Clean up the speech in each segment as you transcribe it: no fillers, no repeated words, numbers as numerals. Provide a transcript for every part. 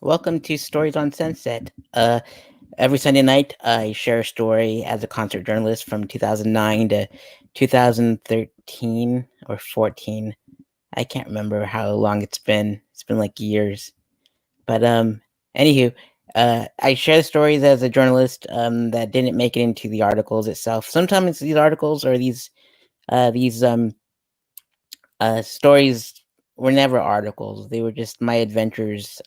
Welcome to Stories on Sunset. Every Sunday night, I share a story as a concert journalist from 2009 to 2013 or 14. I can't remember how long it's been. It's been like years. But anywho, I share the stories as a journalist that didn't make it into the articles itself. Sometimes these articles or these stories were never articles. They were just my adventures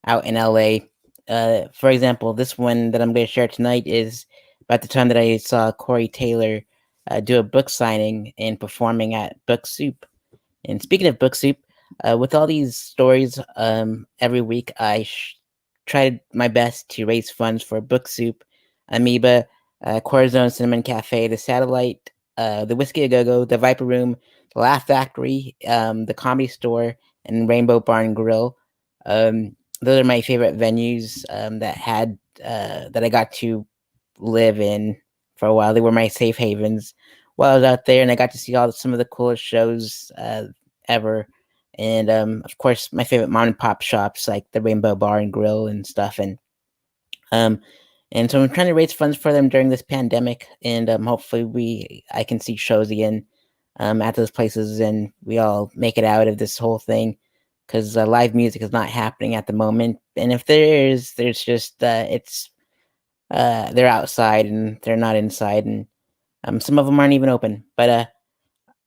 out in LA. For example, this one that I'm going to share tonight is about the time that I saw Corey Taylor do a book signing and performing at Book Soup. And speaking of Book Soup, with all these stories, every week I tried my best to raise funds for Book Soup, Amoeba, Corazon Cinnamon Cafe, the Satellite, the Whiskey A Go Go, the Viper Room, the Laugh Factory, the Comedy Store, and Rainbow Barn Grill. Those are my favorite venues that I got to live in for a while. They were my safe havens while I was out there, and I got to see some of the coolest shows ever. And of course, my favorite mom and pop shops like the Rainbow Bar and Grill and stuff. Um, and so I'm trying to raise funds for them during this pandemic, and hopefully I can see shows again at those places, and we all make it out of this whole thing because live music is not happening at the moment. And if there is, there's just they're outside and they're not inside, and some of them aren't even open. But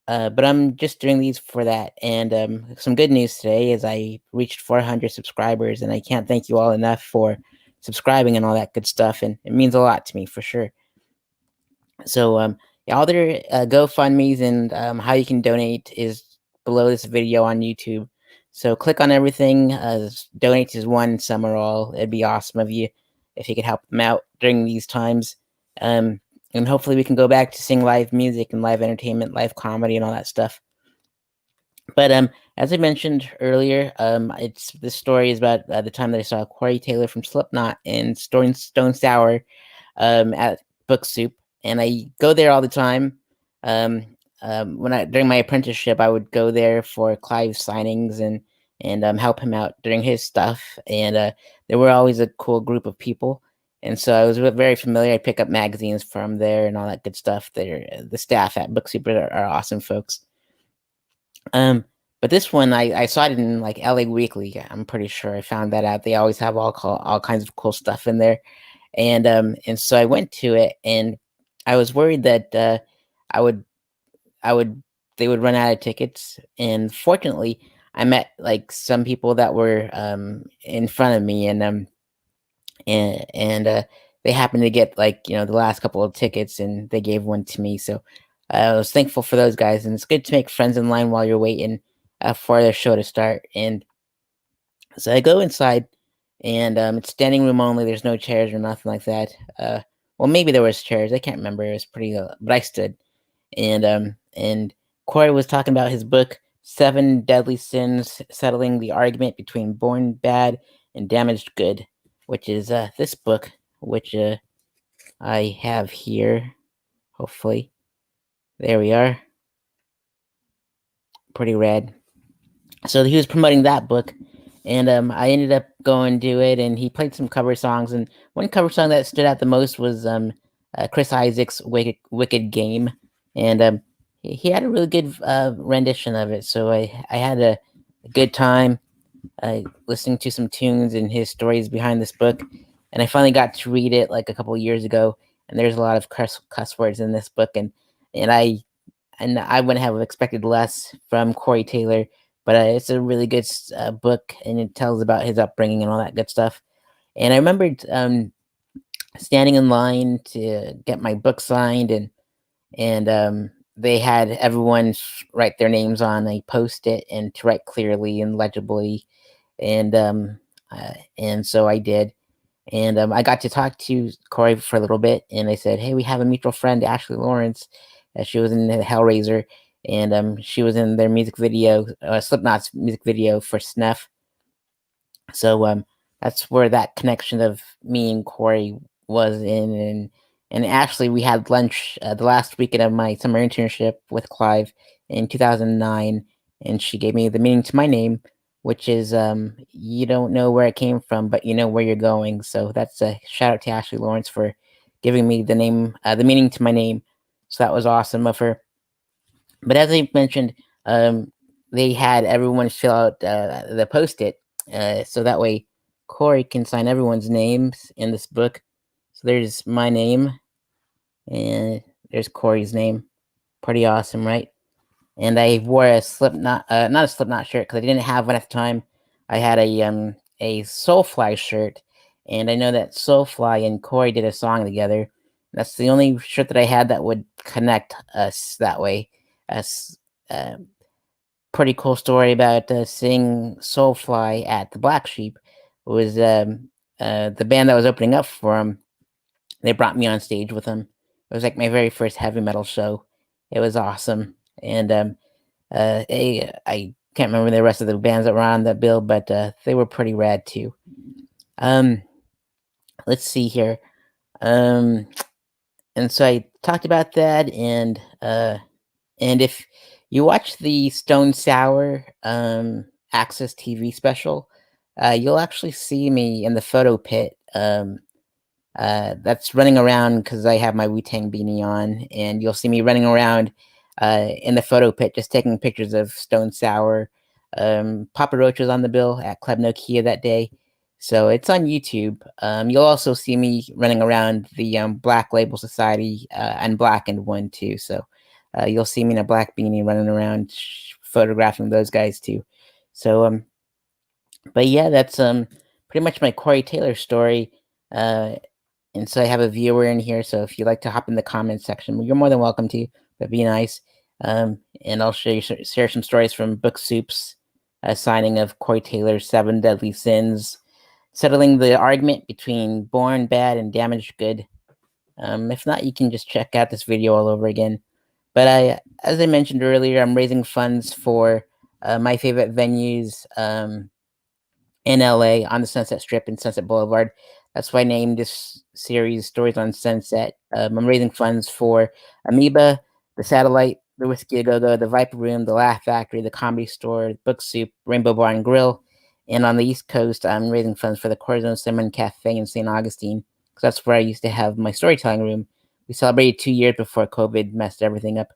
I'm just doing these for that. And some good news today is I reached 400 subscribers, and I can't thank you all enough for subscribing and all that good stuff. And it means a lot to me for sure. So yeah, all their GoFundMe's and how you can donate is below this video on YouTube. So click on everything. Donate is one, some or all. It'd be awesome of you if you could help them out during these times. And hopefully we can go back to seeing live music and live entertainment, live comedy, and all that stuff. But as I mentioned earlier, it's this story is about the time that I saw Corey Taylor from Slipknot and Stone Sour at Book Soup, and I go there all the time. Um, when I during my apprenticeship, I would go there for Clive's signings and help him out during his stuff, and there were always a cool group of people. And so I was very familiar. I pick up magazines from there and all that good stuff. The staff at Book Soup are awesome folks. Um, but this one I saw it in like LA Weekly. I'm pretty sure I found that out. They always have all kinds of cool stuff in there, and so I went to it, and I was worried that I would I would they would run out of tickets. And fortunately, I met like some people that were in front of me, and they happened to get like the last couple of tickets, and they gave one to me. So I was thankful for those guys, and it's good to make friends in line while you're waiting for their show to start. And so I go inside, and it's standing room only. There's no chairs or nothing like that. Well, maybe there was chairs. I can't remember. It was pretty, but I stood, and Corey was talking about his book, Seven Deadly Sins: Settling the Argument Between Born Bad and Damaged Good, which is this book, which I have here. Hopefully, there we are. Pretty rad. So he was promoting that book, and I ended up going to it, and he played some cover songs, and one cover song that stood out the most was Chris Isaak's Wicked Game, and he had a really good rendition of it. So I had a good time listening to some tunes and his stories behind this book, and I finally got to read it like a couple years ago. And there's a lot of cuss words in this book, and I wouldn't have expected less from Corey Taylor, but it's a really good book, and it tells about his upbringing and all that good stuff. And I remembered standing in line to get my book signed, and they had everyone write their names on a post-it and to write clearly and legibly, and so I did. And I got to talk to Corey for a little bit, and I said, "Hey, we have a mutual friend, Ashley Lawrence. She was in the Hellraiser, and she was in their music video, Slipknot's music video for Snuff." So that's where that connection of me and Corey was in, and Ashley, we had lunch the last weekend of my summer internship with Clive in 2009, and she gave me the meaning to my name, which is you don't know where it came from, but you know where you're going. So that's a shout out to Ashley Lawrence for giving me the name, the meaning to my name. So that was awesome of her. But as I mentioned, um, they had everyone fill out the post-it, so that way Corey can sign everyone's names in this book. So there's my name, and there's Corey's name. Pretty awesome, right? And I wore a Slipknot, not a Slipknot shirt because I didn't have one at the time. I had a Soulfly shirt, and I know that Soulfly and Corey did a song together. That's the only shirt that I had that would connect us that way. As uh, Pretty cool story about seeing Soulfly at the Black Sheep was the band that was opening up for him. They brought me on stage with them. It was like my very first heavy metal show. It was awesome, and I can't remember the rest of the bands that were on that bill, but they were pretty rad too. Um, let's see here. Um, and so I talked about that, and if you watch the Stone Sour Access TV special, you'll actually see me in the photo pit. That's running around because I have my Wu Tang beanie on, and you'll see me running around in the photo pit, just taking pictures of Stone Sour. Papa Roach was on the bill at Club Nokia that day, so it's on YouTube. You'll also see me running around the Black Label Society and Blackened one too. So you'll see me in a black beanie running around photographing those guys too. So but yeah, that's pretty much my Corey Taylor story. Uh, and so I have a viewer in here. So if you'd like to hop in the comments section, you're more than welcome to. That'd be nice. And I'll share some stories from Book Soup's signing of Corey Taylor's Seven Deadly Sins, settling the argument between Born Bad and Damaged Good. If not, you can just check out this video all over again. But as I mentioned earlier, I'm raising funds for my favorite venues. In LA on the Sunset Strip and Sunset Boulevard. That's why I named this series Stories on Sunset. I'm raising funds for Amoeba, the Satellite, the Whiskey A Go Go, the Viper Room, the Laugh Factory, the Comedy Store, Book Soup, Rainbow Bar and Grill. And on the East Coast, I'm raising funds for the Corazon Cinnamon Cafe in St. Augustine, because that's where I used to have my storytelling room. We celebrated 2 years before COVID messed everything up.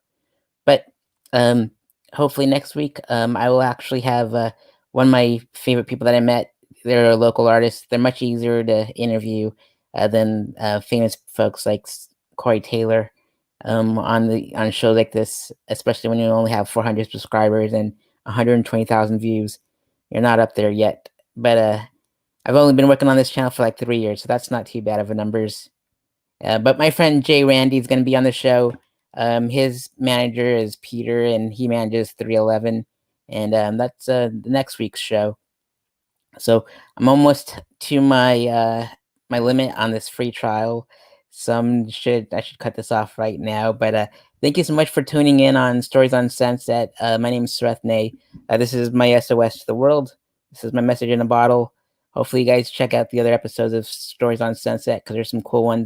But um, hopefully next week, I will actually have one of my favorite people that I met. They're a local artist. They're much easier to interview than famous folks like Corey Taylor on shows like this, especially when you only have 400 subscribers and 120,000 views. You're not up there yet, but I've only been working on this channel for like 3 years, so that's not too bad of a numbers. But my friend Jay Randy is going to be on the show. His manager is Peter, and he manages 311, and that's the next week's show. So I'm almost to my limit on this free trial. I should cut this off right now. But thank you so much for tuning in on Stories on Sunset. My name is Srethne. This is my SOS to the world. This is my message in a bottle. Hopefully, you guys check out the other episodes of Stories on Sunset because there's some cool ones.